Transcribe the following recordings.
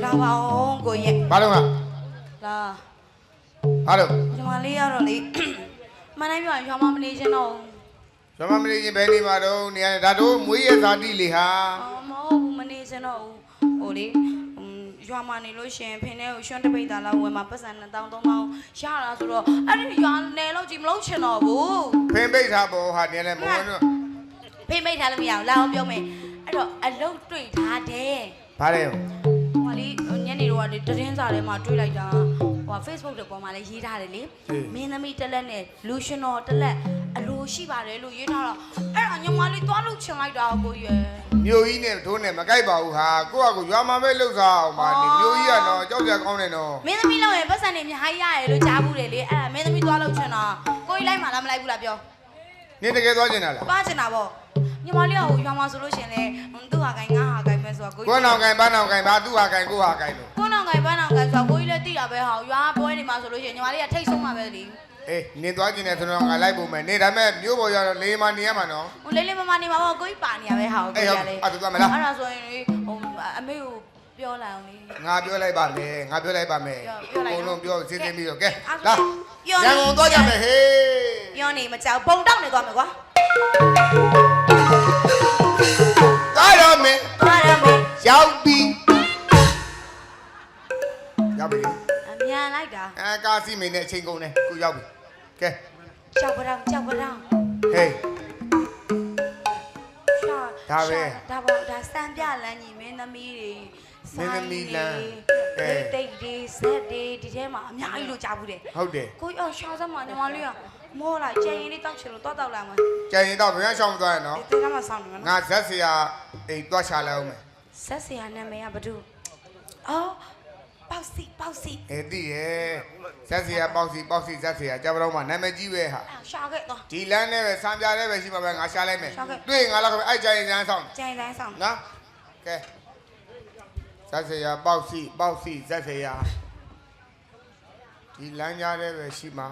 လာပါအောင်ကိုရဲ့ ဘာလို့လား လာ ဘာလို့ ညီမလေးရတော့လေမနိုင်ပြောရင်ရွာမမနေချင်တော့ ကျွန်မမလေးချင်းဘယ်နေမှာတော့နေရတယ်ဒါတို့မွေးရဇာတိလေဟာ မဟုတ်ဘူးမနေချင်တော့ဘူးဟိုလေရွာမနေလို့ရှင်ဖင်ထဲကိုရွှန်းတပိတ်တာလောက်ဝင်မှာပတ်စံ2000 3000ရတာဆိုတော့အဲ့ဒီရွာနယ်လို့ကြည့်မလို့ချင်တော့ဘူး ဖင်ပိတ်ထားပေါ်ဟာနေလဲမဝင်တော့ ဖိမိတ်ထားလို့မရဘူးလာအောင်ပြောမယ်အဲ့တော့အလုတ်တွေ့ထားတယ် ဘာလဲ ဟိုလေညနေတော့လေသတင်းစာထဲမှာတွေ့လိုက်တာဟို Facebook တွေပေါ်မှာလည်းရေးထားတယ်လေမင်းသမီးတစ်လက်နဲ့လူရှင်တော်တစ်လက်အလိုရှိပါတယ်လို့ရေးထားတော့အဲ့ဒါညီမလေးသွားလို့ချင်လိုက်တာကိုရဲ့ မြို့ကြီးနဲ့တို့နဲ့မကြိုက်ပါဘူးဟာကိုယ့်အကူရွာမှာပဲလှုပ်စားအောင်ပါနေမြို့ကြီးကတော့ကြောက်ကြကောင်းတယ်နော် မင်းသမီးလောက်ရင်ပတ်စံနေမြဟိုင်းရရလို့ကြားဘူးတယ်လေအဲ့ဒါမင်းသမီးသွားလို့ချင်တာကိုကြီးလိုက်မှလားမလိုက်ဘူးလားပြော နေတကယ်သွားကျင်တာလား သွားချင်တာပေါ့ညီမလေးကဟိုရွာမှာဆိုလို့ရှင်လေသူ့ဟာကိုင်ငါဟာကိုင်ပဲဆိုတော့ကိုကြီး ကိုနောင်ကန်ဘာနောင်ကန်ဘာသူ့ဟာကန်ကိုဟာကန်လို့ ကိုနောင်ကိုင်ပန်းနောင်ကိုင်ဆိုတော့ကိုကြီးလည်းသိတာပဲဟာရွာပွဲနေမှာဆိုလို့ရှင်ညီမလေးကထိတ်ဆုံးမှာပဲလေ အေးနေသွားကျင်တယ်ဆိုတော့ငါလိုက်ပုံမယ်နေဒါမဲ့မြို့ပေါ်ရတော့လေးမနေရမှာနော် ဟိုလေးလေးမမနေမှာပေါ့ကိုကြီးပါနေရပဲဟာကိုကြီးကလေ အဲ့ဒါမလား အဲ့ဒါဆိုရင်လေဟိုအမေကိုပြောလိုက်အောင်လေ ငါပြောလိုက်ပါမယ်ငါပြောလိုက်ပါမယ် ပြောလိုက် ဘုံလုံးပြောစီစဉ်ပြီးတော့ကဲ အဲ့ လာ ပြော ရန်ကုန်သွားကြမယ်ဟေး ပြောနေမကြောက်ပုံတောက်နေသွားမယ်ကွာ သွားတော့မယ် သွားရမယ် ရောက်ပြီရောက်ပြီ အမြန်လိုက်တာ အဲကားစီမင်းနဲ့အချိန်ကုန်တယ်ကိုရောက်ပြီကဲ ကြောက်ပရောင်ကြောက်ပရောင် ဟေး ဒါပဲ ဒါပေါ့ဒါစံပြလန်းကြီးမင်းသမီးတွေ မင်းသမီးလမ်း တိတ်တွေဆက်တွေဒီထဲမှာအများကြီးလို့ကြားဘူးတယ် ဟုတ်တယ် ကိုကြီးအော်ရှာစမ်းမညီမလေးကမောလိုက်ကျန်ရင်လေးတောက်ချင်လို့တောက်လာမှာ ကြံရင်တော့ဘယ်မှရှောင်းမသွားရနော် ဒီကမှစောင်းနေမှာနော် ငါဇက်စရာအိမ်သွားချလိုက်အောင်မယ် ဆက်စရာနာမည်ကဘာတူအော်ပေါစီပေါစီ အေးတည်ရဲ့ဇက်စရာပေါက်စီဇက်စရာကြပ်တော့မှနာမည်ကြီးပဲဟာ ရှာခဲ့တော့ ဒီလမ်းနဲ့ပဲစံပြတဲ့ပဲရှိမှာပဲငါရှာလိုက်မယ် ရှာခဲ့ တွေ့ငါတော့အဲ့ကြရင်ကျန်းဆောင် ကျန်တိုင်းဆောင် နော်ကဲဇက်စရာပေါက်စီဇက်စရာဒီလမ်းကြားတဲ့ပဲရှိမှာ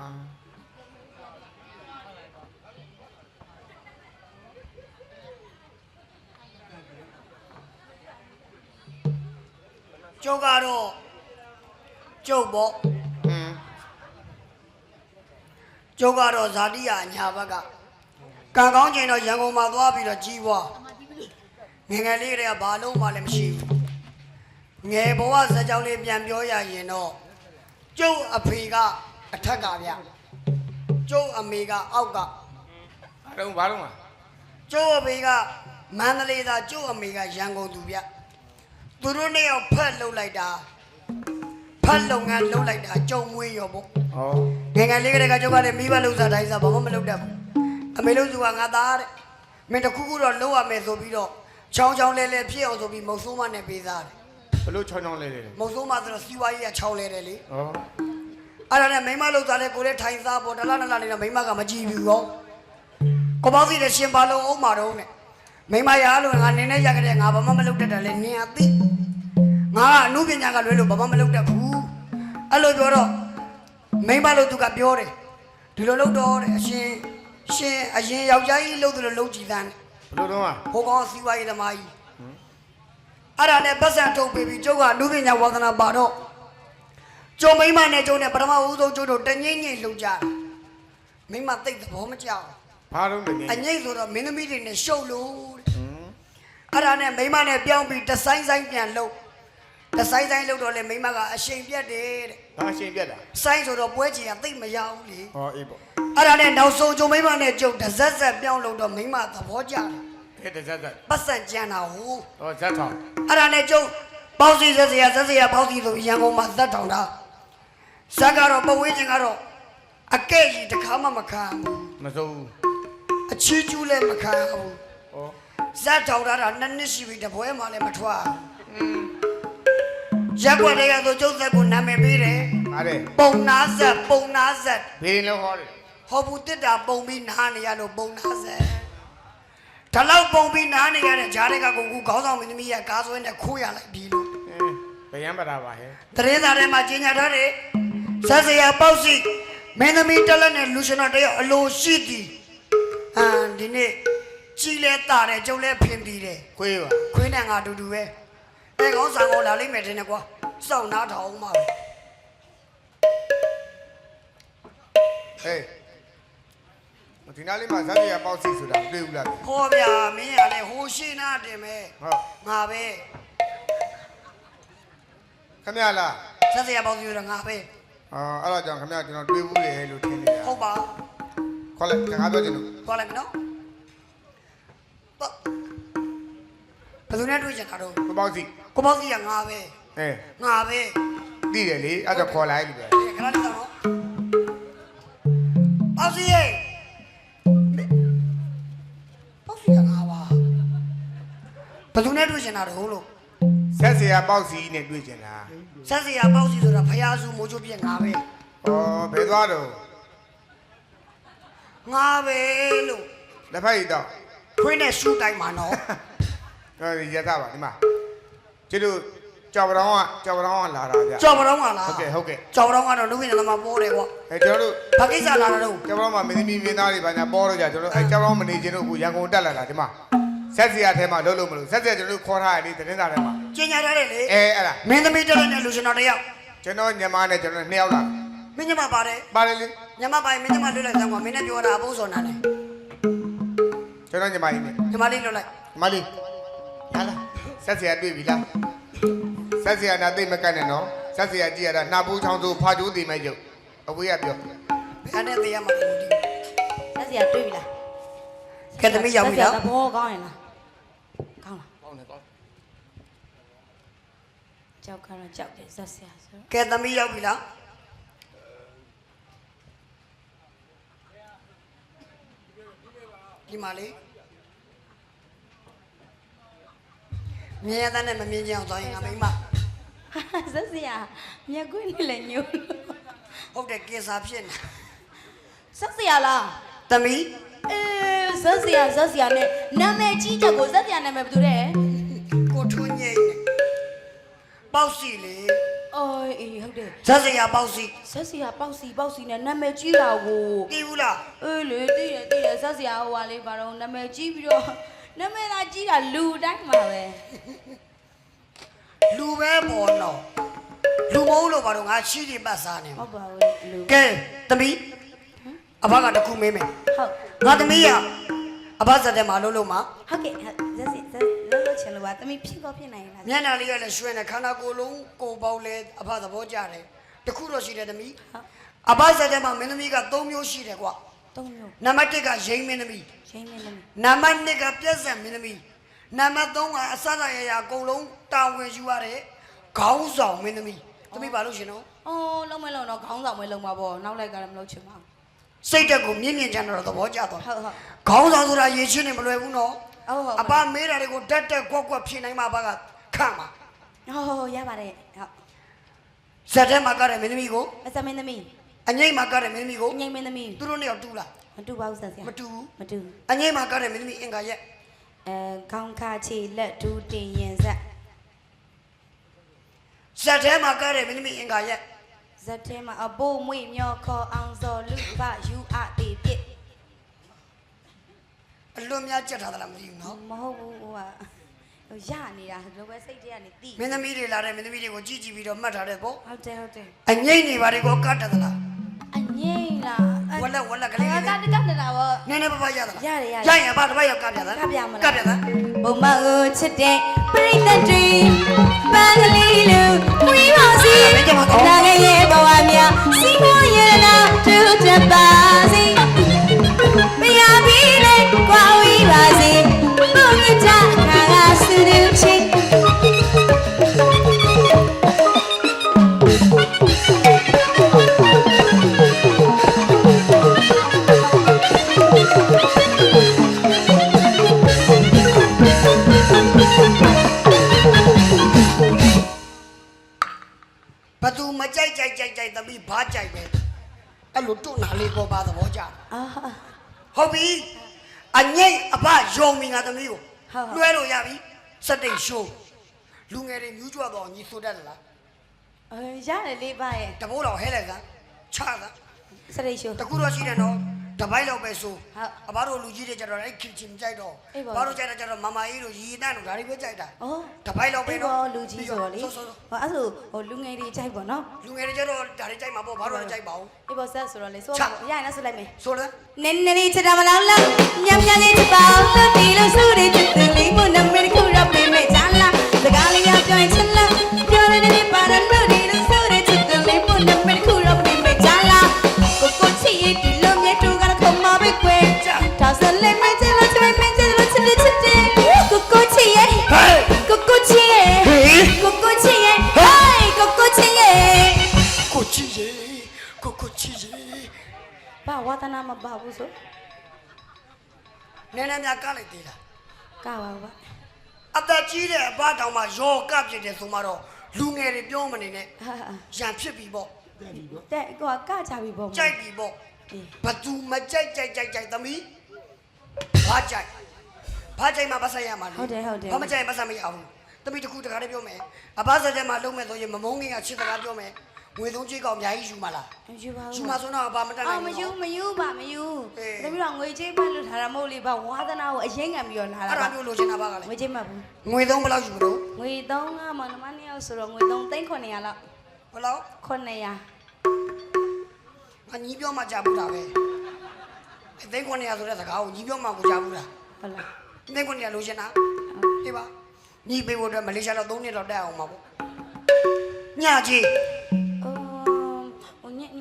ကျုပ်ကတော့ကျုပ်ပေါ့ ဟင်း ကျုပ်ကတော့ဇာတိယညာဘက်ကကံကောင်းချိန်တော့ရန်ကုန်မှာသွားပြီးတော့ကြီးပွားငယ်ငယ်လေးတွေကဘာလို့မှလည်းမရှိဘူးငယ်ဘဝဇာတ်ကြောင်းလေးပြန်ပြောရရင်တော့ကျုပ်အဖေကအထက်ကဗျကျုပ်အမေကအောက်က ဘာတော့မှာ ကျုပ်အဖေကမန္တလေးသားကျုပ်အမေကရန်ကုန်သူဗျသူတို့နှစ်ယောက်ဖက်လှုပ်လိုက်တာဖက်လုပ်ငန်းလှုပ်လိုက်တာကြုံမွေးရောပေါ့ ဩ ငယ်ငယ်လေးကတည်းကကျုပ်ကလည်းမိဘလှုပ်စားတိုင်းစားဘာမှမလုပ်တတ်ဘူးအမေလို့သူကငါသားတဲ့မင်းတခုခုတော့လှုပ်ရမယ်ဆိုပြီးတော့ချောင်းချောင်းလဲလဲဖြစ်အောင်ဆိုပြီးမုတ်ဆိုးမနဲ့ပေးစားတယ် ဘလို့ချောင်းချောင်းလဲလဲ မုတ်ဆိုးမဆိုတော့စီဝါကြီးကချောင်းလဲတယ်လေ ဩ အဲ့ဒါနဲ့မိမလှုပ်စားလဲကိုလည်းထိုင်စားပေါ်တလားနလားနေတာမိမကမကြည့်ဘူးရောကိုပေါ့စီတဲ့ရှင်ပါလုံးအောင်မာတော့နဲ့မိမရလို့ငါနင်းနေရကြတဲ့ငါဘာမှမလုပ်တတ်တယ်လေနင်းအသိငါကအမှုပညာကလွဲလို့ဘာမှမလုပ်တတ်ဘူးအဲ့လိုပြောတော့မိမလို့သူကပြောတယ်ဒီလိုလုပ်တော့တဲ့အရှင်အရင်ယောက်ျားကြီးလုပ်တယ်လို့လုပ်ကြည့်သားတယ် ဘလို့တော့ ဟိုကောင်စီဝါရေးသမားကြီးအဲ့ဒါနဲ့ပတ်စံထုတ်ပေးပြီးကျုပ်ကအမှုပညာဝါသနာပါတော့ကျုံမိမနဲ့ကျုံနဲ့ပထမဦးဆုံးကျုပ်တို့တငိမ့်ငိမ့်လုပ်ကြတယ်မိမသိတဲ့ဘောမကြောက် ဘာတော့လဲ အငိမ့်ဆိုတော့မင်းသမီးတွေနဲ့ရှုပ်လို့အဲ့ဒါနဲ့မိမနဲ့ပြောင်းပြီးတဆိုင်ဆိုင်ပြန်လုပ်တဆိုင်ဆိုင်လုပ်တော့လေမိမကအရှိန်ပြတ်တယ်တဲ့ ဘာအရှင်ပြက်တာ ဆိုင်ဆိုတော့ပွဲချင်ကသိမရဘူးလေ ဟောအေးပေါ့ အဲ့ဒါနဲ့နောက်ဆုံးကျုံမိမနဲ့ကျုပ်တဇက်ဇက်ပြောင်းလုပ်တော့မိမသဘောကျတယ် ဟဲ့တဇက်ဇက် ပတ်စံကြံတာဟို ဟောဇက်ထောင် အဲ့ဒါနဲ့ကျုပ်ပေါစီဇက်စရာပေါစီဆိုရန်ကုန်မှာဇက်ထောင်တာဇက်ကတော့ပဝင်းချင်းကတော့အကဲ့ကြီးတခါမှမခံဘူး မစိုးဘူး အချီးကျူးလည်းမခံဘူး ဟော ဇက်ထောင်တာ2နှစ်ရှိပြီတပွဲမှလည်းမထွက်ရက်ွက်တွေကဆိုကျုပ်ဇက်ကိုနာမည်ပေးတယ် ဟာတဲ့ ပုံနာဇက် ဘေးလုံးဟောတယ် ဟောဘူးတစ်တာပုံပြီးနားနေရလို့ပုံနာဇက်ဒါလောက်ပုံပြီးနားနေရတဲ့ဂျားတွေကကိုကူခေါင်းဆောင်မင်းသမီးကကားဆွဲနဲ့ခိုးရလိုက်ပြီလို့ ဘယ်ရမ်းပတာပါဟဲ့ သတင်းစာထဲမှာကြီးညာထားတယ်ဆက်စရာပေါ့စီမင်းသမီးတက်လက်နဲ့လူရှင်တော်တယောက်အလိုရှိသည်ဒီနေ့ကြီးလဲတာတယ်ကျုပ်လဲဖင်ပြီးတယ် ခွေးပါ ခွေးနဲ့ငါအတူတူပဲ အဲကောင်းဆန်ကောလာလိမ့်မယ်တင်တယ်ကွာစောင့်နားထောင်မှာ ဟေးဒီနားလေးမှာဇက်စီရပေါက်စီဆိုတာတွေ့ဘူးလား ဟောဗျာမင်းကလည်းဟိုရှိနာတင်မယ် ဟုတ် ငါပဲ ခမရလား ဆက်စရာပေါင်းပြောတာငါပဲ အဲ့တော့ကြောင့်ခမရကျွန်တော်တွေ့ဘူးလေလို့ထင်နေတာ ဟုတ်ပါ ခေါ်လိုက်ငါပြောချင်လို့ သွားလိုက်မနော်ဘယ်သူနဲ့တွေ့ကြတာတော့ ကိုပေါက်စီ ကိုပေါ့စီကငါပဲ ဟေး ငါပဲ သိတယ်လေအဲ့တော့ခေါ်လိုက်လို့ပြော ခဏလေးတော့ပေါ့စီရဲ့ပေါ့စီကငါပါဘယ်သူနဲ့တွေ့ကြတာတော့လို့ ဇက်စီရပေါက်စီနဲ့တွေ့ချင်လား ဆက်စရာပေါ့စီဆိုတာဖယားစုမိုးချိုးပြက်ငါပဲ ဘယ်သွားတော့ ငါပဲလို့ လက်ဖက်ရည်တော့ ခွေးနဲ့ရှူတိုင်းမှာနော် ရသပါဒီမှာကျတို့ကြော်ပတောင်းကလာတာဗျ ကြော်ပတောင်းကလား ဟုတ်ကဲ့ ကြော်ပတောင်းကတော့လူဝင်တယ်မှာပေါ်တယ်ကွာ ကျွန်တော်တို့ ဘာကိစ္စလာတာတော့ ကြော်ပတောင်းမှာမင်းသမီးမင်းသားတွေဘာညာပေါ်တော့ကြကျွန်တော်ကြော်ပတောင်းမနေခြင်းတို့ကိုရန်ကုန်တက်လာတာဒီမှာဆက်စီရထဲမှာလုံးလုံးမလို့ဆက်စီကျွန်တော်တို့ခေါ်ထားရလေတင်းသားထဲမှာ ကျင်ညာထားတယ်လေ အဲ့ဒါ မင်းသမီးတက်တဲ့လူရှင်တော်တယောက် ကျွန်တော်ညီမနဲ့ကျွန်တော်2ယောက်လာ မင်းညမပါတယ် ပါတယ်လေ ညမပိုင်မင်းညမလွတ်လိုက်စမ်းကွာမင်းနဲ့ပြောတာအဖို့စော်နာတယ် ကျွန်တော်ညီမကြီးနဲ့ ညမလေးလွတ်လိုက် မလေးလာလာဆက်စီရတွေ့ပြီလားဆက်စီရနာသိမကတ်နဲ့နော်ဆက်စီရကြည့်ရတာနှာပူးချောင်းဆိုဖာကျိုးသိမဲ့ရုပ်အဝေးကပြော ဘယ်နဲ့သေးရမှာလဲဒီ ဆက်စီရတွေ့ပြီလား ကဲသမီးရောက်ပြီလား သဘောကောင်းရင်လားကောင်းလား ကောင်းတယ်ကောင်း ကြောက်ကတော့ကြောက်တယ်ဆက်စီရဆို ကဲသမီးရောက်ပြီလားဒီမှာလေမြင်ရတဲ့နဲ့မမြင်ကြအောင်သွားရင်ငါမိမ ဆက်စီရမြက်ကွင်းနဲ့လည်းညို့ ဟုတ်တယ်ကေစာဖြစ်နေ ဆက်စီရလား သမီး ဆက်စီရနဲ့နာမည်ကြီးချက်ကိုဆက်စီရနာမည်ဘယ်သူလဲ ကိုထွန်းငိမ့်နေပေါက်စီလေ အော်အေးဟုတ်တယ် ဇက်စရာပေါက်စီ ဆက်စီရပေါက်စီနဲ့နာမည်ကြီးတာကို သိဘူးလား အေးလေသိတယ်ဆက်စီရဟိုကလေးဘာတော့နာမည်ကြီးပြီးတော့နာမည်သာကြီးတာလူတိုင်းမှာပဲ လူပဲပေါ်တော့လူမဟုတ်လို့ဘာလို့ငါရှိတယ်ပတ်စားနေ ဟုတ်ပါဘူးလူ ကဲသမီးအဘကတခုမေးမယ် ဟုတ် ငါသမီးရအဘဇက်တဲ့မှာလို့မှာ ဟုတ်ကဲ့ဆက်စီလောချင်လို့ပါတမီးဖြစ်နိုင်လား မျက်နှာလေးကလည်းရွှဲနေခန္ဓာကိုယ်လုံးကိုပေါက်လဲအဘသဘောကျတယ်တခုတော့ရှိတယ်သမီးအဘဇက်တဲ့မှာမင်းသမီးက3မျိုးရှိတယ်ကွာ 3မျိုး နံပါတ်1ကရိမ့်မင်းသမီး ရင်းမင်းသမီး နံပါတ်2ကပြက်ဆက်မင်းသမီးနံပါတ်3ကအစစရရအကုန်လုံးတာဝန်ယူရတဲ့ခေါင်းဆောင်မင်းသမီးသမီးဘာလို့ရှင်တော့ အော်လုံးမလုံးတော့ခေါင်းဆောင်မလုံးပါဘောနောက်လိုက်ကတော့မလုပ်ချင်ပါ စိတ်တက်ကိုမြင့်မြင့်ချမ်းတော့သဘောကျသွား ဟုတ်ဟုတ် ခေါင်းဆောင်ဆိုတာရေချင်းနေမလွယ်ဘူးနော် ဟုတ် အပမေးတာတွေကိုတက်တက်ကွက်ကွက်ဖြေနိုင်မှာအပကခန့်မှာ ဟုတ်ရပါတယ်ဟုတ် ဇက်ထဲမှာကတဲ့မင်းသမီးကို အစမင်းသမီး အငိမ့်မှာကတဲ့မင်းသမီးကို ငိမ့်မင်းသမီး သူတို့နှစ်ယောက်တူလား မတူပါဘူးဆက်စီ မတူဘူး မတူ အငိမ့်မှာကတဲ့မင်းသမီးအင်္ဂါရက် ခေါင်းခါချေလက်ဒူးတင်ရင်ဆက် ဇက်ထဲမှာကတဲ့မင်းသမီးအင်္ဂါရက် ဇက်ထဲမှာအပိုးမွေမျောခေါ်အောင်စော်လူပယူအတေပြစ် အလွန်များကြက်ထားသလားမသိဘူးနော် မဟုတ်ဘူးဟိုရနေတာလိုပဲစိတ်ထဲကနေတိ မင်းသမီးတွေလာတဲ့မင်းသမီးတွေကိုကြည့်ကြည့်ပြီးတော့မှတ်ထားတဲ့ပေါ့ ဟုတ်တယ် အငိမ့်နေပါတွေကိုကတ်တသလား အငိမ့်လား ဝက်ကလေး က လေး တက်နေတာဗော နည်းနည်းပါးပါးရသလား ရတယ် ရရင်အပတစ်ပတ်ရောက်ကတ်ပြသလား ကပြမလား ကတ်ပြသလား ဘုံမကိုချစ်တဲ့ပြိတ္တတွေပန်းကလေးလူဝီပါစီလာငယ်ရဲ့ဘဝများစီမရနာတူတပါစီမရပြီလေကွာဝီပါစီဘုံမြတ်ခါကစုလူချင်းဘသူမကြိုက်သမီးဘာကြိုက်ပဲအဲ့လိုတွန့်နာလေးပေါ်ပါသဘောကျ အာ ဟုတ်ပြီအငိမ့်အပယုံပြီငါသမီးကို ဟုတ် လွှဲလို့ရပြီစက်တိတ်ရှိုးလူငယ်တွေမြူးကြွတော့ညီဆိုတတ်လား ရတယ်လေးပါရဲ့ တဘိုးတော်ဟဲလိုက်တာချတာ စရိတ်ရှိုး တခုတော့ရှိတယ်နော်တ တပိုက်လောက်ပဲဆိုအဘတို့လူကြီးတွေကြတော့အဲ့ခင်ချင်းကြိုက်တော့အဘတို့ကြိုက်တာကြတော့မမကြီးတို့ရီတန်းတို့ဒါတွေပဲကြိုက်တာတပိုက်လောက်ပဲတော့ လူကြီးဆိုတော့လေဟိုအဲ့ဆိုဟိုလူငယ်တွေကြိုက်ပေါ့နော် လူငယ်တွေကြတော့ဒါတွေကြိုက်မှာပေါ့ဘာလို့ကြိုက်ပါဦး အေးပေါ့ဆက်ဆိုတော့လေဆိုတော့ရရင်လည်းဆိုလိုက်မယ် ဆိုလဲ နင်းနေချစ်တာမလားလားညံ့ညံ့လေးချစ်ပါလို့ဒီလိုဆိုရချစ်တယ်လေးမနမရခုရပ်ပေးမယ်ချာလာစကားလေးကပြောရင်ချစ်လားပြောနေနေပါတော့ဒီလိုဆိုရချစ်တယ်လေးမနမရခုရပ်ပေးမယ်ချာလာကိုကိုချီဒီလိုမြတ်တူကခမပဲကွယ်ဒါဆိုလည်းမချစ်လို့ချစ်မချစ်လို့ချစ်ချစ်တယ်ကိုကိုချီရဲ့ကိုကိုချီရဲ့ကိုကိုချီရဲ့ဟေးကိုကိုချီရဲ့ ကိုချီရေကိုချီရေ ဘာဝါသနာမပါဘူးဆို နည်းနည်းများကလိုက်သေးလား ကပါပါ အသက်ကြီးတဲ့အဘတောင်မှရောကဖြစ်တယ်ဆိုမှတော့လူငယ်တွေပြောမနေနဲ့ ဟာ ရံဖြစ်ပြီပေါ့ တဲ့ကိုကကြပြီပေါ့ ကြိုက်ပြီပေါ့ဘသူမကြိုက်သမီးဘာကြိုက်မှပတ်ဆက်ရမှာလေဘာမကြိုက်ပတ်ဆက်မရဘူးသမီးတခုတခါတည်းပြောမယ်အဘဆက်တဲ့မှာလုံးမဲ့ဆိုရင်မမုန်းငင်ကချစ်စကားပြောမယ်ငွေသုံးကြေးကောင်အများကြီးယူမှာလား ယူပါဦး ယူမှာဆိုတော့အဘမတတ်နိုင်ဘူး မယူပါမယူတမီးတော့ငွေကြေးမှတ်လို့ထားတာမဟုတ်လေဘာဝါသနာကိုအရင်ခံပြီးတော့လာတာ အဲ့ဒါမျိုးလိုချင်တာပါကလေ ငွေကြေးမှတ်ဘူး ငွေသုံးဘယ်လောက်ယူမလို့ ငွေ3ကမနမ2ယောက်ဆိုတော့ငွေ3သိန်း900လောက် ဘယ်လောက် 900 ငါညီးပြောမှကြားဘူးတာပဲအသိန်း900ဆိုတဲ့စကားကိုညီးပြောမှကိုကြားဘူးတာ ဟုတ်လား အသိန်း900လိုချင်တာဒီပါညီးပေးဖို့အတွက်မလေးရှားတော့3နှစ်တော့တက်အောင်ပါပေါ့ညကြီး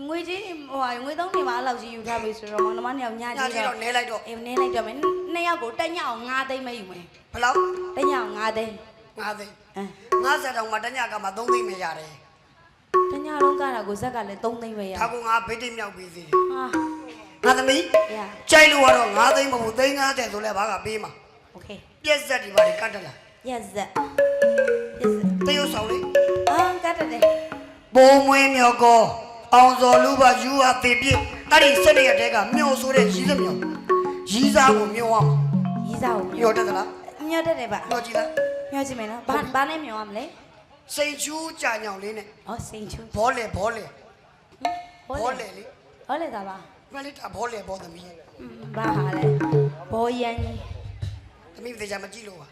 ငွေကြေးဟိုငွေ3နေမှာအဲ့လောက်ကြီးယူထားပြီဆိုတော့မနမ2ယောက်ည ည ကြီး ကြီး တော့ တော့နဲလိုက်တော့ အေးနင်းလိုက်တော့မယ်2ယောက်ကိုတက်ညအောင်9သိန်းပဲယူမယ် ဘယ်လောက် တက်ညအောင်9သိန်း 5သိန်း အဲ 50တောင်မှတညကမှ3သိန်းပဲရတယ် တညလုံးကတာကိုဇက်ကလည်း3သိန်းပဲရ ဒါကငါဗိတ်တိတ်မြောက်ပေးစီတယ် ဟာ ငါသမီး ရ ကြိုက်လို့ကတော့5သိန်းမဟုတ်သိန်း50ဆိုလဲဘာကပေးမှာ โอเค ပြက်ဆက်ဒီပါကတ်တယ်လား yes yes တရုတ်ဆောင်လေး အာကတ်တယ် ဘိုးမွေးမြော်ကောအောင်စော်လူပါယူဟာတေပြစ်အဲ့ဒီစက်ရတဲ့ကမြော်ဆိုတဲ့ရီးစမြော်ရီးစားကိုမြော်ရမှာ ရီးစားကို မြော်တက်သလား မျောတက်တယ်ဗျ မြော်ကြည့်လား မျောကြည့်မယ်နော်ဘာနဲ့မျောရမလဲ စိန်ချူးကြာညောင်လေးနဲ့ ဩစိန်ချူ ဘောလေ ဘောလေ လေ ဘောလေသာပါ မလေးတာဘောလေဘောသမီး ဘာဟာလဲဘောရန်ကြီး သမီးသေချာမကြည့်လို့ပါ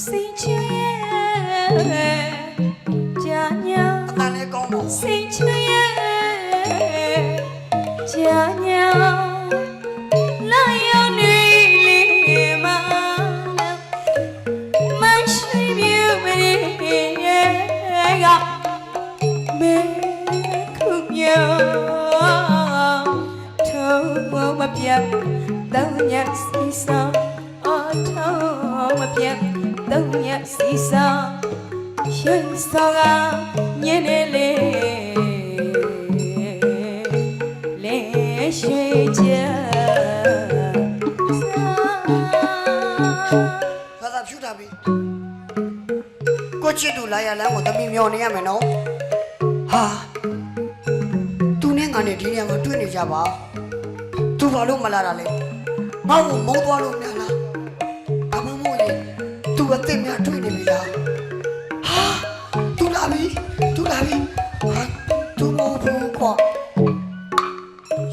စိန်ချူရဲ့ကြာညောင် အတန်လေးကောင်းပါ စိန်ချူရဲ့ကြာညောင်လာရောက်နေလေမမရှိပြမရဲ့ကမေခုမြောထုံးမပြတ်တောင်းညစီဆောင်အော်ထုံးမပြတ်တောင်းညစီဆောင်ရွှေစောကညနေလေရွှေချာ ဘာသာဖြူတာပြီကိုချစ်တူလာရလမ်းကိုသမီးမျောနေရမယ်နော်ဟာသူနဲ့ငါနဲ့ဒီနေရာမှာတွေ့နေကြပါသူဘာလို့မလာတာလဲငါ့ကိုမုန်းသွားလို့များလားအမမို့ရင်သူအသိများတွေ့နေပြီလားဟာသူလာပြီဟာသူမဟုတ်ဘူးကွာ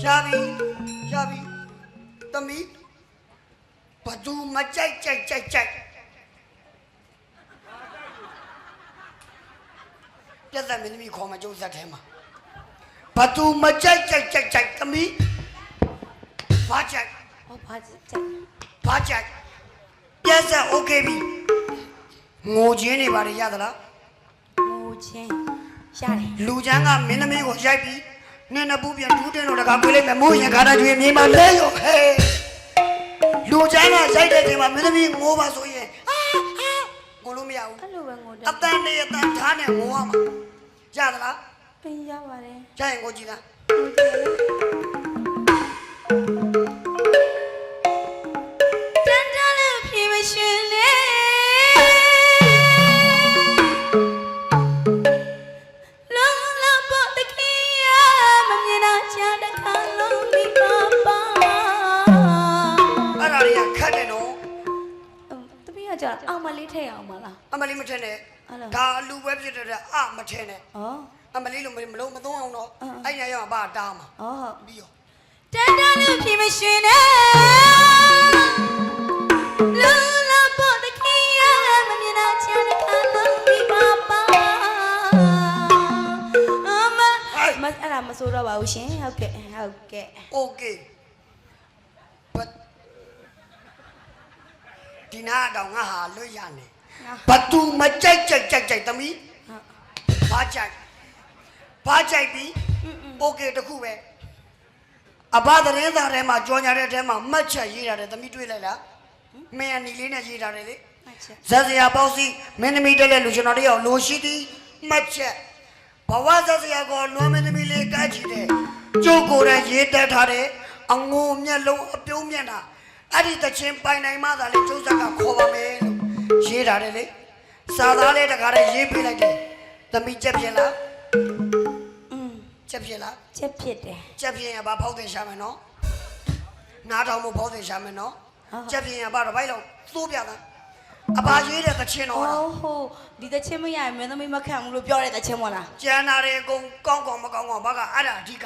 ရှာပြီသမီးဘာသူမကြိုက်ပြတ်သက်မင်းသမီးခေါ်မကျုပ်ဇက်ထဲမှာဘာသူမကြိုက်သမီးဘာကြိုက် ဟောဘာကြည့် ပြတ်သက်โอเคပြီငိုချင်းနေပါလေရသလား ငိုချင်းရတယ် လူချမ်းကမင်းသမီးကိုရိုက်ပြီးနင်းနပူးပြန်ဒူးတင်တော့တကားပြေးလိုက်မယ်မိုးရင်ခါတာကျွေးမြေးမှာလဲရောဟဲ့လူချမ်းကရိုက်တဲ့ချိန်မှာမင်းသမီးငိုပါဆိုရင်ငိုလို့မရဘူး အဲ့လိုပဲငိုတယ် အတန်နဲ့အတန်ထားနဲ့ငိုရမှာရသလား ပင်ရပါတယ် ရရင်ကိုကြည့်လား တန်တလို့ဖြေမရှင်လေလုံးလုံးပေါ်တခင်ရမမြင်တော့ချာတဲ့ခါလုံးမိပါပါ အဲ့ဒါတွေကခတ်တယ်နော် တပည့်ကကြာ အောင်မလေးထည့်အောင်မလား အမလေးမထင်နဲ့ ဟုတ်လား ဒါအလူပဲဖြစ်တဲ့အမထင်နဲ့ ဩ အမလေးလိုမလုံးမသုံးအောင်တော့အဲ့ညရောက်ဘာတားမှာ ဩဟုတ် ပြီးရော တန်တန်လူဖြစ်မရှင်နဲ့လူလာပေါ်တခင်ရမမြင်တော့ချမ်းတဲ့အခါလုံးဒီပါပါမအဲ့ဒါမဆိုးတော့ပါဘူးရှင်ဟုတ်ကဲ့ဟုတ်ကဲ့ โอเคဘတ်ဒီနာတော့ငါဟာလွတ်ရနေဘတ်သူမကြိုက်သမီးဘာကြိုက်ပြီးโอเคတခုပဲအဘသတင်းစာထဲမှာကြော်ညာတဲ့ထဲမှာမှတ်ချက်ရေးရတယ်သမီးတွေ့လိုက်လားမင်းအနီလေးနဲ့ရေးထားတယ်လေ မှတ်ချက် ဇက်စရာပေါ့စီမင်းသမီးတက်တဲ့လူကျွန်တော်တယောက်လိုရှိသည်မှတ်ချက်ဘဝဇက်စရာကိုလွန်မင်းသမီးလေးကကြည့်တယ်ကျုပ်ကိုယ်တိုင်ရေးတက်ထားတဲ့အငိုမျက်လုံးအပြုံးမျက်နှာအဲ့ဒီတချင်းပိုင်နိုင်မှသာလေကျုပ်ဆက်ကခေါ်ပါမယ်လို့ရေးထားတယ်လေစာသားလေးတခါတည်းရေးပေးလိုက်တယ်သမီးချက်ဖြစ်လား ချက်ဖြစ်လား ချက်ဖြစ်တယ် ချက်ဖြစ်ရင်ဘာဖောက်တင်ရှာမယ်နော်နားထောင်မှုဖောက်တင်ရှာမယ်နော်ချက်ဖြစ်ရင်ဘာတော့ဘိုက်လုံးသိုးပြတာအဘာရေးတဲ့တချင်းတော့ ဟိုဒီတချင်းမရရင်မင်းသမီးမခံဘူးလို့ပြောတဲ့တချင်းမလား ကျန်တာတွေအကုန်ကောင်းကောင်းမကောင်းကောင်းဘာကအဲ့ဒါအဓိက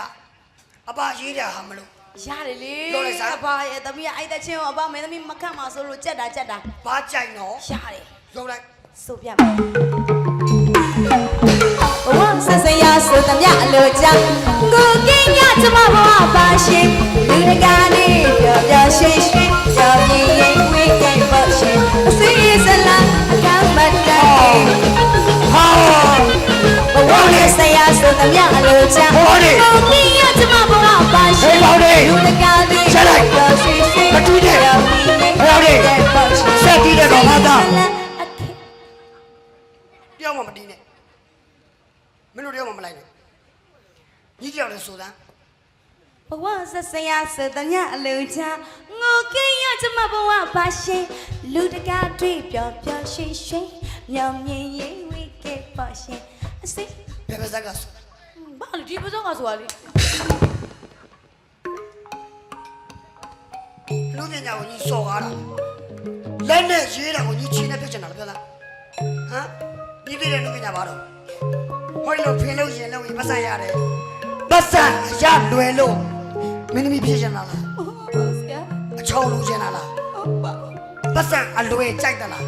အဘာရေးတဲ့ဟာမလို့ ရတယ်လေ ပြောလိုက်စမ်း အဘရဲ့သမီးကအဲ့တချင်းကိုအဘမင်းသမီးမခံပါဆိုလို့ကြက်တာ ဘာကြိုက်နော် ရတယ် ပြောလိုက် ဆိုပြမယ်ဘဝဆက်စရာဆိုသမျှအလိုကြောင့်ကိုကင်းရကျမဘဝပါရှင်လူတကာလေးပျော်ပျော်ရွှင်ရွှင်ပျော်ပြည့်ရင်ဝေးကြိုက်ဖို့ရှင်အစီအစလာအကမ်းမတန် ဟာ ဘဝနဲ့ဆရာဆိုသမျှအလိုချကိုကြီးရကျမဘဝပါရှင်လူတကာလေးပျော်ပျော်ရွှင်ရွှင် မတူးနဲ့ဟဲ့ဆက်တီးတဲ့ကောင်မသားတယောက်မှမတီးနဲ့မင်းတို့တယောက်မှမလိုက်နဲ့ညီတယောက်လည်းဆိုသမ်း ဘဝဆက်ဆရာဆိုသမျှအလိုချငိုကင်းရကျမဘဝပါရှင်လူတကာတွေ့ပျော်ပျော်ရွှင်ရွှင်မြောင်မြင်ရင်ဝေးခဲ့ပါရှင်အစိ ဘယ်ပါစကားဆို ဘာလဲဒီပစောကဆိုတာလေ လူပညာကိုကြီးစော်ကားတာလက်နဲ့ရေးတာကိုကြီးချင်းနဲ့ပြချင်တာပြောသားဟမ်ညီသေးတဲ့လူပညာပါတော့ဟောဒီလိုဖင်လို့ရင်လို့ပတ်စံရတယ်ပတ်စံရလွယ်လို့မင်းသမီးဖြစ်ချင်တာလား ဟုတ်ပါဆရာ အချောင်းလုံးချင်တာလား ဟုတ်ပါ ပတ်စံအလွယ်ကြိုက်တာလား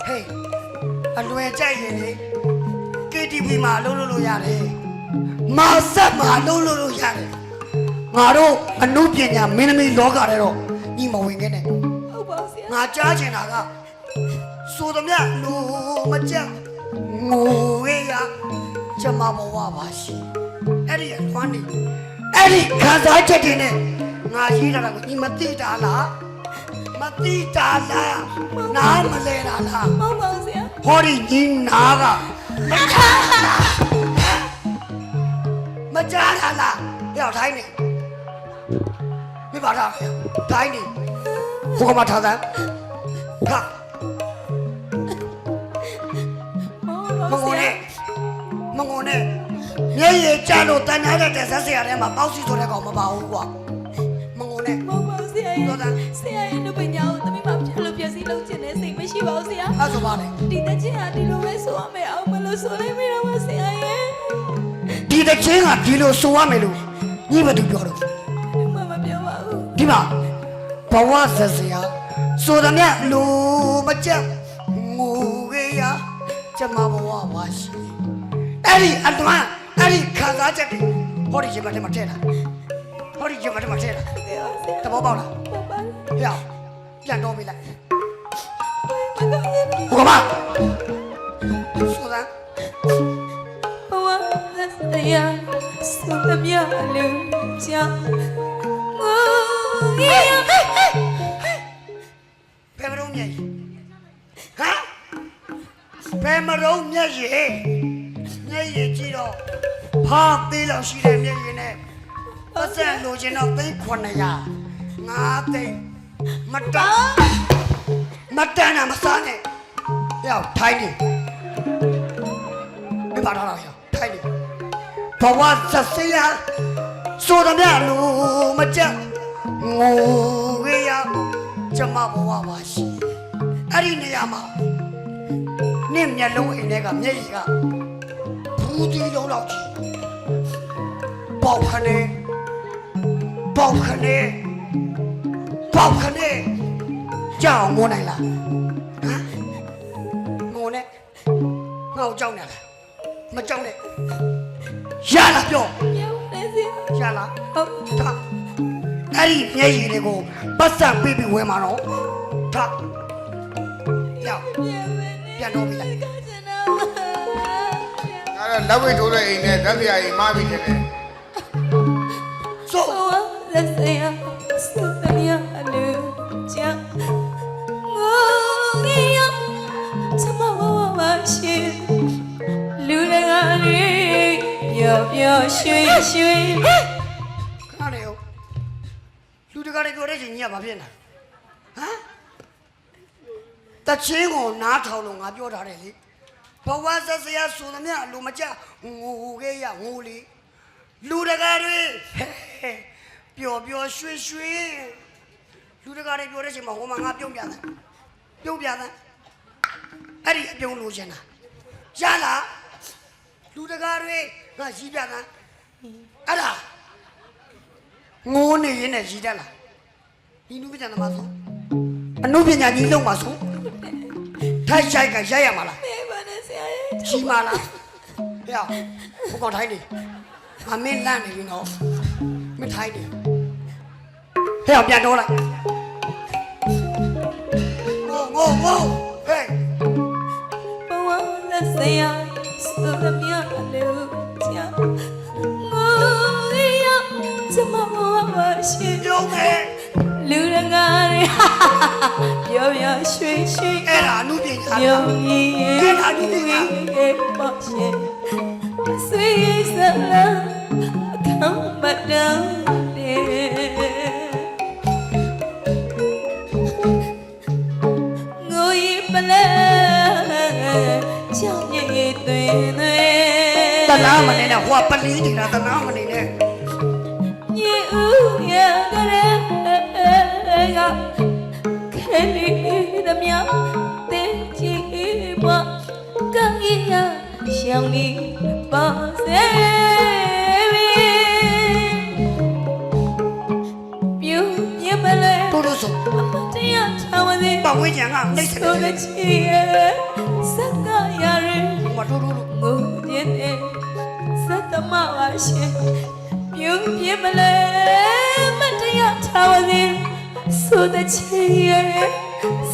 ဟေးအလွယ်ကြိုက်ရင်လေ KTV မှာလုံးလို့ရတယ်မာဆက်မှာလုံးလို့ရတယ်ငါတို့အမှုပညာမင်းသမီးလောကထဲတော့ညီမဝင်ခဲ့နဲ့ ဟုတ်ပါဆရာ ငါကြားချင်တာကဆိုသမျှလူမကြက်ငိုဝေးရကျမဘဝပါရှိအဲ့ဒီအလွမ်းနေအဲ့ဒီခံစားချက်တွေနဲ့ငါရေးတာကညီမသိတာလားမသိတာလားနားမလဲတာလား ဟုတ်ပါဆရာ ဟောဒီညီနာကမကြားတာလားရောက်ထိုင်းနေမပါတာထိုင်းနေဘုကမထားသားခါမငုံနဲ့မျက်ရည်ကျလို့တန်ထားတဲ့ဆက်စရာထဲမှာပေါက်စီဆိုတဲ့ကောင်မပါဘူးကွာမငုံနဲ့ ဟုတ်ပါဆရာဆရာရဲ့လူပညာကိုသမီးမဖြစ်လို့ပြည့်စည်လုံးချင်တဲ့စိတ်မရှိပါဘူးဆရာ အဲ့ဆိုပါလေ ဒီတချင်းဟာဒီလိုပဲဆိုရမယ်အောင်မလို့ဆိုလိုက်မိတော့ပါဆရာရဲ့ ဒီတချင်းကဒီလိုဆိုရမယ်လို့ညီမတူပြောတော့ မမပြောပါဘူး ဒီမှာဘဝဆက်စရာဆိုသမျှလူမကြက်ငိုခဲ့ရကျမဘဝပါရှိအဲ့ဒီအလွမ်းအဲ့ဒီခံစားချက်တွေဟောဒီရင်မထဲမှာထည့်တာဟောဒီရင်မထဲမှာထည့်တာ ပြောဆရာ တဘောပေါက်လား ပါပါ ဟဲ့ပြန်တော့ပေးလိုက် မတော်ရင် ဘုကမဆိုသမ်း ဘဝသက်စရာစုသမျှလူကြောင့်ငိုရ ဘယ်မတော့မျက်ရည်ဟမ်ဘယ်မတော့မျက်ရည်ကြည့်တော့ဖားသေးလောက်ရှိတဲ့မျက်ရည်နဲ့ပတ်စံလိုချင်တော့သိန်း900 5သိန်းမတန်တာမစားနဲ့ရောက်ထိုင်းနေမပါတော့ရောက်ထိုင်းနေဘဝဆက်စရာဆိုသမျှလူမကြက်ငိုဝေးရကျမဘဝပါရှိ အဲ့ဒီနေရာမှာနင့်မျက်လုံးအိမ်ထဲကမျက်ရည်ကဘူးတီလုံးတော့ကြီးပေါက်ခနဲ့ကြောက်ငိုနိုင်လားဟမ်ငိုနဲ့ငါ့ကိုကြောက်နေလားမကြောက်နဲ့ရလားပြော ပြောနေစီ ရလားဟုတ်ထားအဲ့ဒီမျက်ရည်တွေကိုပတ်စံပေးပြီးဝယ်မှာတော့ထားရောက်ပြန်တော့ပြီလား အဲ့တော့လက်ဝဲထိုးတဲ့အိမ်နဲ့ဓာတ်ပြာအိမ်မှားပြီတယ် ဆို လက်စရာစတမီယာအလူချာငိုရချမဝဝရှိလူရကလေးပျော်ရွှင်ရွှင် ခဏနေဦးလူတကာတွေပြောတဲ့ချိန်ကြီးကဘာဖြစ်နေဟမ်တချင်းကိုနားထောင်လို့ငါပြောထားတယ်လေဘဝဆက်စရာဆိုသမျှလူမကြငိုခဲ့ရငိုလေလူတကာတွေပျော်ရွှင်လူတကာတွေပြောတဲ့ချိန်မှာဟိုမှာငါပြုံးပြတယ်အဲ့ဒီအပြုံးလို့ရှင်တာရလားလူတကာတွေငါရီးပြတယ်အဲ့ဒါငိုနေရင်နဲ့ရီးတတ်လားဒီနုပညာသမားဆိုအနုပညာကြီးလုံးပါဆိုထိုက်ဆိုင်ကရိုက်ရမှာလား မေးပါနဲ့ဆရာရဲ့ ချီမာလားဟဲ့ဘုကောင်ထိုင်းနေငါမင်းလန့်နေပြီနော်မထိုင်းနေဟဲ့ပြန်တော့လိုက်ငိုဟေး ဘဝလက်စရာစတမီယာအလူချာငိုရချမဝဝရှိ ပြုံးမယ် လူရငါရီပျော်ရွှင်ရွှင် အဲ့ဒါအနုပညာ ယုံကြည်ရဲ့ပေါ့ရှင်ဆွေးစလားအခမ်းမတန်းငိုရီပလဲချောင်းရည်သွင်းသွင်း တနာမနေနဲ့ဟိုကပလီးနေတာတနာမနေနဲ့ ညီဦးရကလေးကခဲလီသမျှတင်းချီပါကံရရှောင်းလီပါစေပြူပြမလဲ တို့လို့ဆို တရားချဝစီ ပတ်ဝန်းကျင်ကနှိမ့်စ ဆို နေ တဲ့ တယ် ချီရဲ့စကရရ မတို့လို့ ငိုခြင်းနဲ့စက်တမပါရှင်ပြူပြမလဲမတရားချဝစီဆိုတဲ့ချီရဲ့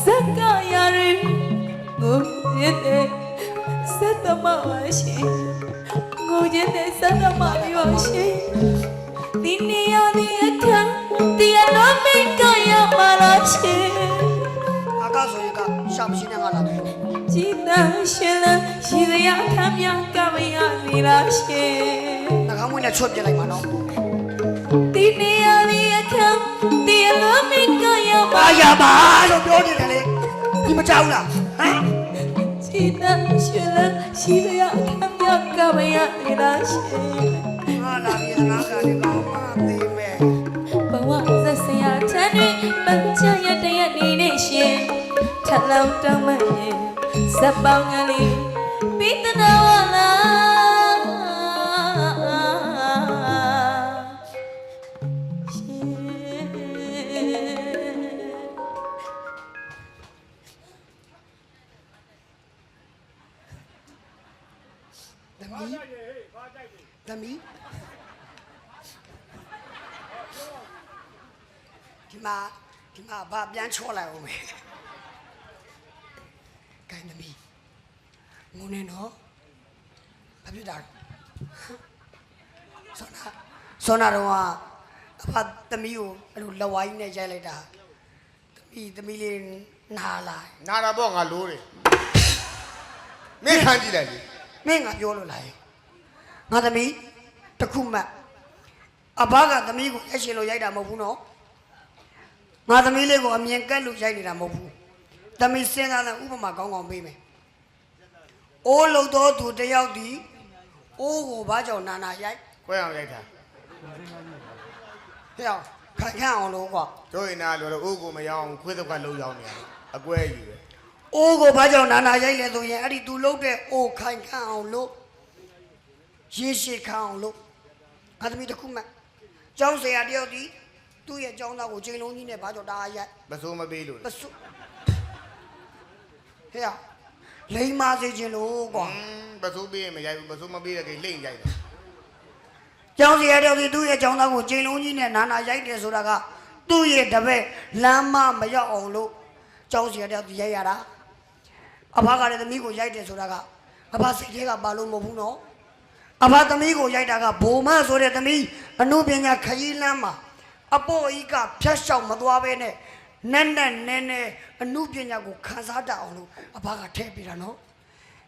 စကရရငိုခြင်းနဲ့စက်တမပါရှင်ငိုခြင်းနဲ့စက်တမပါရှင်ဒီနေရာဒီအခန်းတရားတော်မိတ်ကရပါလားရှင် အကားဆိုရင်ကရှာမရှိနဲ့ငါလာတယ် ကြည်သာရှင်လားရှိစရာခံမြကမရစီလားရှင် နှာခေါင်းမွေးနဲ့ချွတ်ပြလိုက်မှာနော် ဒီနေရာဒီအခန်းတရားတော်မိတ်ကရပါ အာရပါလို့ပြောနေတယ်လေဒီမကြောက်လားဟမ် ကြည်သာရှင်လားရှိစရာခံမြကမရစီလားရှင် ငါလာပြီငါကလည်းကောင်းမှသိမဲ့ ဘဝဆက်စရာချမ်းတွေမချရတရနေနေရှင်ထလောင်းတောင်းမရင်စပ်ပေါင်းကလေးပိတနာဝလာရှင်သမီးဒီမှာဘာပြန်ချောလိုက်အောင်မယ်ကဲသမီးငုံနေနော်ဘာဖြစ်တာဆောနာတော့အဖသမီးကိုအဲ့လိုလက်ဝိုင်းနဲ့ရိုက်လိုက်တာသမီးလေးနာလာ နာတာပေါ့ငါလိုးတယ်မင်းခံကြည့်လိုက်လေ မင်းငါပြောလို့လားငါသမီးတခုမှအဘကသမီးကိုရက်ရှင်လို့ရိုက်တာမဟုတ်ဘူးနော်ငါသမီးလေးကိုအမြင်ကက်လို့ရိုက်နေတာမဟုတ်ဘူးသမီးစဉ်းစားတဲ့ဥပမာကောင်းကောင်းပေးမယ်အိုးလုံတော်သူတယောက်ဒီအိုးကိုဘာကြောင့်နာနာရိုက် ခွဲအောင်ရိုက်တာ ဟဲ့ခိုင်ခန့်အောင်လို့ကွာ တို့ရင်နာလို့အိုးကိုမရောအောင်ခွေးတော့ကလုံးရောင်းနေတယ်အကွဲကြီးပဲ အိုးကိုဘာကြောင့်နာနာရိုက်လဲဆိုရင်အဲ့ဒီ तू လှုပ်တဲ့အိုးခိုင်ခန့်အောင်လို့ရေရှည်ခန့်အောင်လို့အသမီးတစ်ခုမှကျောင်းဆရာတယောက်ဒီသူ့ရဲ့ကျောင်းသားကိုချိန်လုံးကြီးနဲ့ဘာကြောင့်တားရိုက် မစိုးမပေးလို့ ပစုဟဲ့လိမ္မာစေခြင်းလို့ကွာ မစိုးပေးရင်မရိုက်ဘူးမစိုးမပေးတဲ့ကိလိမ့်ရိုက်တယ် ကျောင်းဆရာတယောက်ဒီသူ့ရဲ့ကျောင်းသားကိုချိန်လုံးကြီးနဲ့နာနာရိုက်တယ်ဆိုတာကသူ့ရဲ့တပည့်လမ်းမမရောက်အောင်လို့ကျောင်းဆရာတယောက်ဒီရိုက်ရတာအဘကလည်းသမီးကိုရိုက်တယ်ဆိုတာကအဘစိတ်ထဲကပါလို့မဟုတ်ဘူးနော်အဘသမီးကိုရိုက်တာကဘိုမဆိုတဲ့သမီးအနုပညာခရီးလမ်းမှာအပေါ်ဤကဖြတ်လျှောက်မသွားဘဲနဲ့နဲအနုပညာကိုခန်းစားတတ်အောင်လို့အဘကထည့်ပေးတာနော်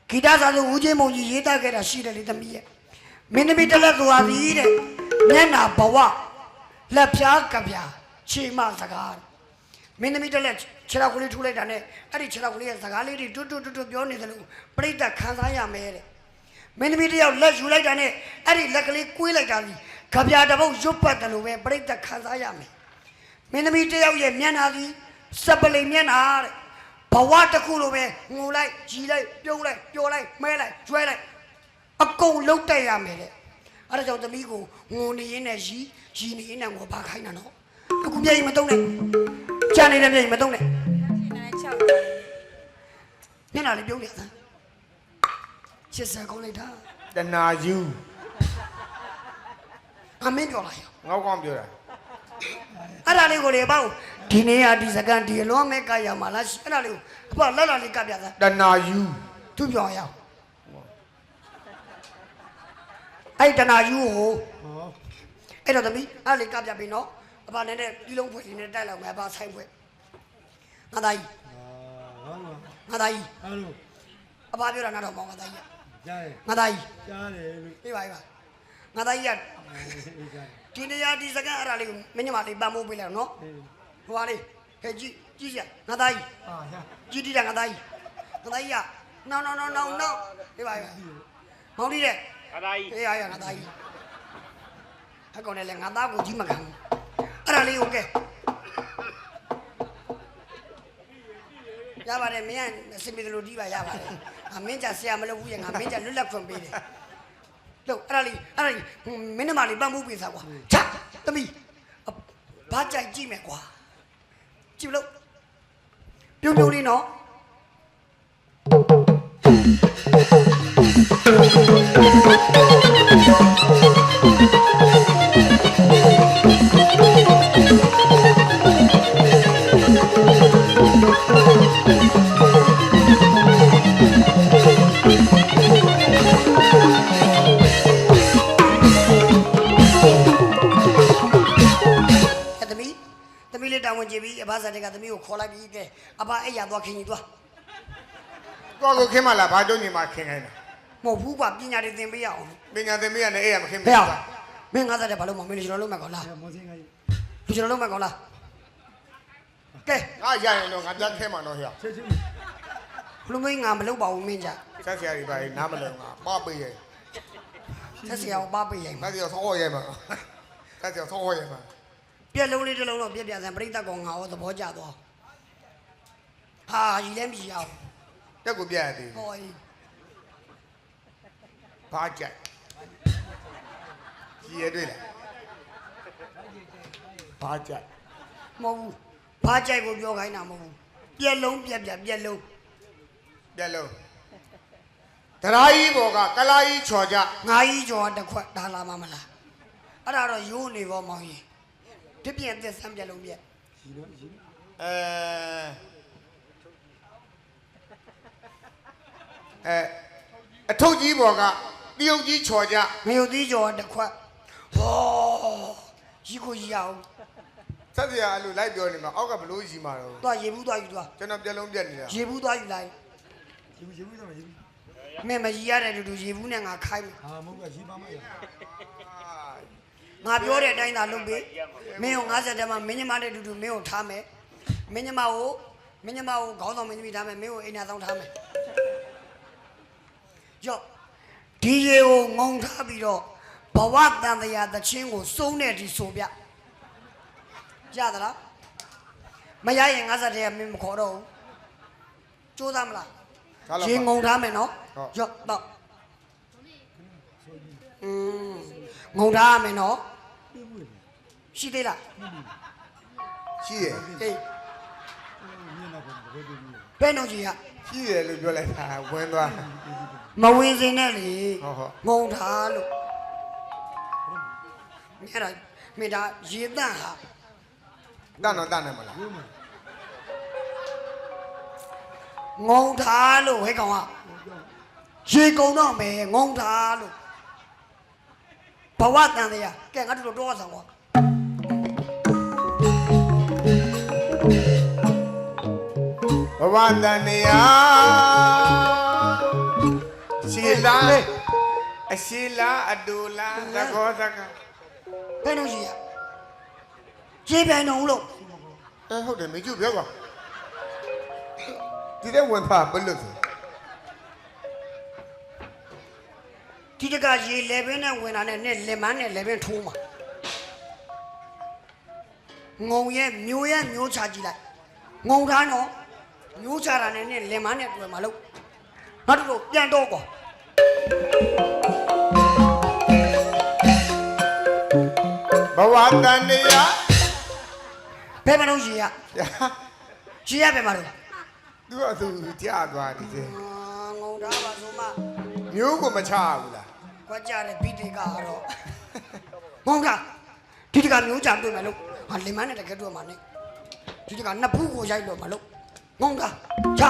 ဂီတစာဆိုဦးချင်းမုံကြီးရေးသားခဲ့တာရှိတယ်လေသမီးရဲ့မင်းသမီးတက်လက်သွားသည်တဲ့မျက်နာဘဝလက်ဖြားကဗျာခြေမစကားမင်းသမီးတက်လက်ခြေထောက်ကလေးထိုးလိုက်တာနဲ့အဲ့ဒီခြေထောက်ကလေးရဲ့စကားလေးတွေတွတ်ပြောနေတယ်လို့ပြိတ္တခန်းစားရမယ်တဲ့မင်းသမီးတယောက်လက်ယူလိုက်တာနဲ့အဲ့ဒီလက်ကလေးကွေးလိုက်တာကြီးကဗျာတပုတ်ရွတ်ပတ်တယ်လို့ပဲပြိတ္တခန်းစားရမယ်မင်းသမီးတယောက်ရဲ့မျက်နှာကြီးစပလိမျက်နှာတဲ့ဘဝတစ်ခုလိုပဲငိုလိုက်ကြီးလိုက်ပြုံးလိုက်ပျော်လိုက်မဲလိုက်ကျွဲလိုက်အကုန်လုံးတက်ရမယ်တဲ့အဲ့ဒါကြောင့်သမီးကိုငိုနေရင်းနဲ့ရီနေရင်းနဲ့ငိုပါခိုင်းတာနော်အခုမျက်ရည်မတုံးနဲ့ကြာနေတဲ့မျက်ရည်မတုံးနဲ့မျက်နှာလေးပြုံးနေသမ်းချစ်စကောင်းလိုက်တာ တနာယူ အမင်းပြောလိုက်ရော ငေါ့ကောင်းပြောတာ အဲ့ဒါလေးကိုလေပေါ့ဒီနေ့ကဒီစကန်ဒီလွန်မဲ့ကရမှာလားအဲ့ဒါလေးကိုအဖေလက်လေးကပြသမ်း တနာယူ သူပြောရအောင်အဲ့တနာယူကိုအဲ့တော့သမီးအဲ့လေးကပြပြီနော်အဖနဲ့ပြီးလုံးဖွင့်နေတိုက်လောက်မယ်အဖဆိုင်ဖွင့်ငါသားကြီးငါသားကြီးအဖပြောတာနားတော့မောင်ငါသားကြီးငါသားကြီးကြားတယ်ပြီးပါပြီငါသားကြီးကဒီနေရာဒီစကန်အဲ့ဒါလေးကိုမင်းညမလေးပန်းမိုးပေးလိုက်နော်ဟိုပါလေးဟဲ့ကြီးစရာငါသားကြီးကြီးတီးတာငါသားကြီးကနောင်ပြီးပါပြီမောင်လေးတဲ့ငါသားကြီးအေးရငါသားကြီးအကောင်လည်းငါသားကိုကြီးမခံဘူးအဲ့ဒါလေးကိုကဲရပါတယ်မင်းကစင်မီတို့ဒီပါရပါတယ်မင်းကြဆရာမလုပ်ဘူးရဲ့ငါမင်းကြလွတ်လပ်ခွင့်ပေးတယ်လို့အဲ့ဒါလေးမင်းနမလေးပန်းမှုပေးစားကွာချက်သမီးဘာကြိုက်ကြည့်မယ်ကွာကြည့်လို့ပြုံးလေးနော်သမီးလေးတာဝန်ကြည့်ပြီးအဘဇာတကသမီးကိုခေါ်လိုက်ပြီးကဲအဘအဲ့ရသွားခင်ကြီးသွား တော့ကိုခင်းမလားဘာကြုံညီမခင်းခိုင်းတာ မဟုတ်ဘူးကွာပညာတွေသင်ပေးရအောင် ပညာသင်ပေးရနဲ့အဲ့ရမခင်း ဟဲ့ ဘူး မင်းငါသားတဲ့ဘာလို့မမင်းလူကျွန်တော်လုံးမကောင်းလားမောစင်းကကြီးလူကျွန်တော်လုံးမကောင်းလားကဲ ငါရရင်တော့ငါတက်ခဲမှာတော့ဟဲ့ လူမင်းငါမလုပ်ပါဘူးမင်းကြ ဆက်ဆရာကြီးပါနားမလုံးငါပါပေးရဲ့ ဆက်ဆရာကိုပါပေးရင် ဆက်ဆရာဆောရဲမှာဆက်ဆရာဆောရဲမှာ ပြက်လုံးလေးတစ်လုံးတော့ပြက်ပြစံပြိတ္တကောင်ငါရောသဘောကျသွားဟာရီလည်းမြည်အောင် တက်ကိုပြရသေး ဟောကြီး ဘာကြိုက်ကြီးရတွေ့လားဘာကြိုက် မဟုတ်ဘူးဘာကြိုက်ကိုပြောခိုင်းတာမဟုတ်ဘူးပြက်လုံးပြက်လုံး ပြက်လုံးတရာကြီးဘောကကလာကြီးချော်ကြ ငါကြီးကျော်တစ်ခွက်ဒါလာမလားအဲ့ဒါတော့ရိုးနေပေါ့မောင်ကြီးဒီပြန်သက်ဆန်းပြက်လုံးပြက် အထုပ်ကြီးဘောကတရုတ်ကြီးချော်ကြ ငရုတ်သီးကျော်တစ်ခွက်ဟောကြီးကိုကြီးအောင် ဆက်စရာအလိုလိုက်ပြောနေမှာအောက်ကဘလို့ကြီးမှာတော့ သွားရေဘူးသွားယူသွား ကျွန်တော်ပြက်လုံးပြက်နေတာ ရေဘူးသွားယူလိုက်ရေဘူးတော့ရေဘူးမင်းမကြီးရတဲ့တူရေဘူးနဲ့ငါခိုင်းမယ် ဟာမဟုတ်ကရေပါမရ ငါပြောတဲ့အတိုင်းသာလုပ်ပေးမင်းကို50တက်မှမင်းညမတဲ့တူမင်းကိုထားမယ်မင်းညမကိုခေါင်းဆောင်မင်းသမီးထားမယ်မင်းကိုအိမ်နာဆောင်ထားမယ်ကြော့ဒီရေကိုငုံထားပြီးတော့ဘဝတန်တရားသချင်းကိုစုံးတဲ့ဒီဆိုပြရသလားမရရင်50တက်မင်းမခေါ်တော့ဘူး ကြိုးစားမလား ထားလောက် ရေငုံထားမယ်နော် ဟုတ် ရော့တော့ငုံထားရမယ်နော်ရှိသေးလား ရှိရယ် ဟေးဘယ်နှုတ်ကြီးက ရှိရယ်လို့ပြောလိုက်တာဝင်သွား မဝင်စင်နဲ့လေ ဟုတ် ငုံထားလို့အဲ့ဒါမိသားရေတန့်ဟာ တန်တော့တန်နေမလား ငုံထားလို့ဟဲ့ကောင်ကရေကုန်တော့မယ်ငုံထားလို့ဘဝတန်တရားကဲငါတို့တော့ဆောင်ကွာ ဘဝတန်နေရရှိလားအရှိလားအတူလားသကောသက ဘယ်နှုတ်ကြီးကရေပြိုင်တော့လို့ ဟုတ်တယ်မင်းကျပြောကွာဒီတဲ့ဝင်ပါဘလို့ဆို ဒီတကရေလေပင်းနဲ့ဝင်လာတဲ့နဲ့လက်မန်းနဲ့လေပင်းထိုးမှာငုံရဲ့မျိုးချကြည့်လိုက်ငုံထားနော်မျိုးချတာနဲ့လက်မန်းနဲ့တွေ့မှာလို့ငါတို့ပြန်တော့ကွာ ဘဝတန်နေရ ဘယ်မလို့ရေရရေရပဲမလို့ သူကသူကြားသွားဒီစင် ငုံထားပါဆိုမှ မျိုးကိုမချဘူးလား ကွက်ကြတဲ့ဘီတီကတော့ငုံထားဒီတကမျိုးချတွေ့မယ်လို့ဟာလက်မန်းနဲ့တကယ်တွေ့မှာနဲ့ဒီတကနှစ်ဖူးကိုရိုက်လို့မလို့ငုံထားချ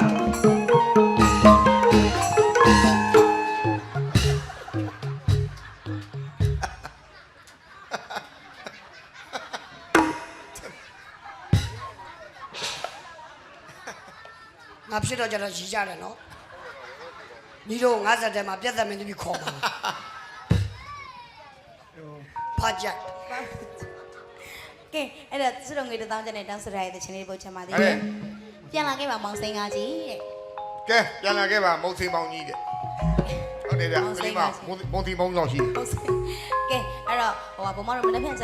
ငါဖြစ်တော့ကြတော့ရီကြတယ်နော်ညီတို့50တဲမှာပြတ်သက်မင်းတပီခေါ်ပါဖာကြက် ကဲအဲ့ဒါစွတော်ငွေ1000ကျပ်နဲ့တောင်းဆိုရတဲ့ချင်းလေးပို့ချင်ပါသေး ဟဲ့ တယ်ပြန်လာခဲ့ပါမောင်စိန်ကားကြီးတဲ့ ကဲပြန်လာခဲ့ပါမုံစီမောင်ကြီးတဲ့ဟုတ်တယ်ဗျကလေးမမုံစီမောင်ကြောင့်ရှိ ဟုတ်ကဲ့အဲ့တော့ဟိုကဘုမတို့မနေ့ပြန်